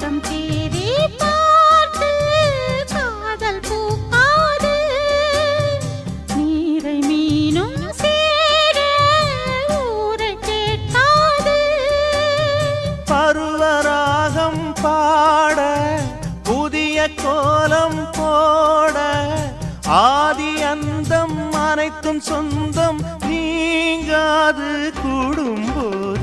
பாதம் தேடி பார்த்து காதல் பூக்காது நீரை மீனும் சேர ஊரை கேட்காது பருவராகம் பாட புதிய கோலம் போட ஆதி அந்தம் அனைத்தும் சொந்தம் நீங்காது கூடும்போது